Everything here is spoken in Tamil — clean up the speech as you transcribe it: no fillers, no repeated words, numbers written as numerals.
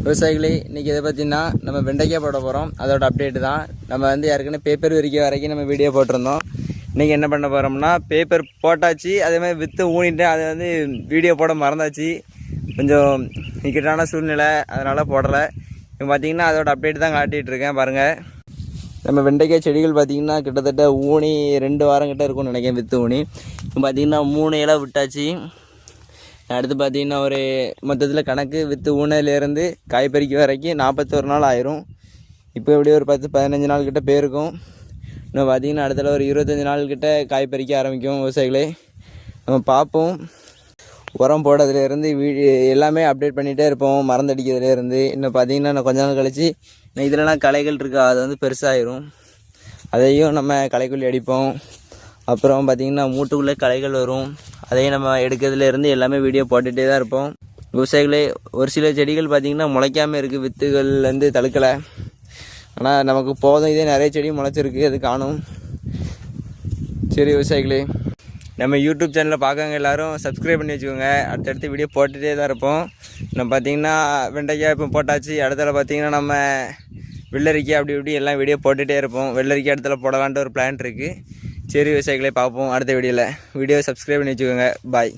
விவசாயிகளே இன்றைக்கி இதை பற்றினா நம்ம வெண்டைக்காய் போட போகிறோம். அதோட அப்டேட்டு தான். நம்ம வந்து ஏற்கனவே பேப்பர் விரிக்க வரைக்கும் நம்ம வீடியோ போட்டிருந்தோம். இன்றைக்கி என்ன பண்ண போகிறோம்னா பேப்பர் போட்டாச்சு, அதேமாதிரி விற்று ஊனிட்டு அதை வந்து வீடியோ போட மறந்தாச்சு. கொஞ்சம் இக்கட்டான சூழ்நிலை, அதனால் போடலை. இப்போ பார்த்திங்கன்னா அதோட அப்டேட் தான் காட்டிகிட்ருக்கேன் பாருங்கள். நம்ம வெண்டைக்காய் செடிகள் பார்த்திங்கன்னா கிட்டத்தட்ட ஊனி 2 வாரம் கிட்ட இருக்கும்னு நினைக்கிறேன் விற்று ஊனி. இப்போ பார்த்திங்கன்னா 3 இலை விட்டாச்சு. அடுத்து பார்த்திங்கன்னா ஒரு மொத்தத்தில் கணக்கு விற்று ஊனையிலேருந்து காய் பறிக்க வரைக்கும் 41 நாள் ஆயிரும். இப்போ எப்படி ஒரு 10-15 நாள் கிட்ட போயிருக்கும். இன்னும் பார்த்திங்கன்னா அடுத்த ஒரு 25 நாள் கிட்ட காய் பறிக்க ஆரம்பிக்கும். விவசாயிகளே நம்ம பார்ப்போம். உரம் போடுறதுலேருந்து எல்லாமே அப்டேட் பண்ணிகிட்டே இருப்போம். மருந்தடிக்கிறதுலேருந்து இன்னும் பார்த்திங்கன்னா நான் கொஞ்ச நாள் கழிச்சு இதிலலாம் களைகள் இருக்கா, அது வந்து பெருசாகிடும். அதையும் நம்ம களைக்கொல்லி அடிப்போம். அப்புறம் பார்த்திங்கன்னா மூட்டுக்குள்ளே களைகள் வரும், அதையும் நம்ம எடுக்கிறதுலேருந்து எல்லாமே வீடியோ போட்டுகிட்டே தான் இருப்போம். விவசாயிகளே ஒரு சில செடிகள் பார்த்திங்கன்னா முளைக்காமல் இருக்குது, வித்துகள்லேருந்து தழுக்கலை. ஆனால் நமக்கு போதும், இதே நிறைய செடி முளைச்சிருக்கு, அது காணும். சரி விவசாயிகளே, நம்ம யூடியூப் சேனலில் பார்க்கவங்க எல்லோரும் சப்ஸ்கிரைப் பண்ணி வச்சுக்கோங்க. அடுத்தடுத்து வீடியோ போட்டுகிட்டே தான் இருப்போம். நம்ம பார்த்திங்கன்னா வெண்டைக்காய் இப்போ போட்டாச்சு. அடுத்தல பார்த்திங்கன்னா நம்ம வெள்ளரிக்காய் அப்படி இப்படி எல்லாம் வீடியோ போட்டுகிட்டே இருப்போம். வெள்ளரிக்காய் இடத்துல போடலான்ட்டு ஒரு பிளான் இருக்குது. சரி விவசாயிகளே, பார்ப்போம் அடுத்த வீடியோவில். வீடியோ சப்ஸ்கிரைப் பண்ணி வச்சுக்கோங்க. பாய்.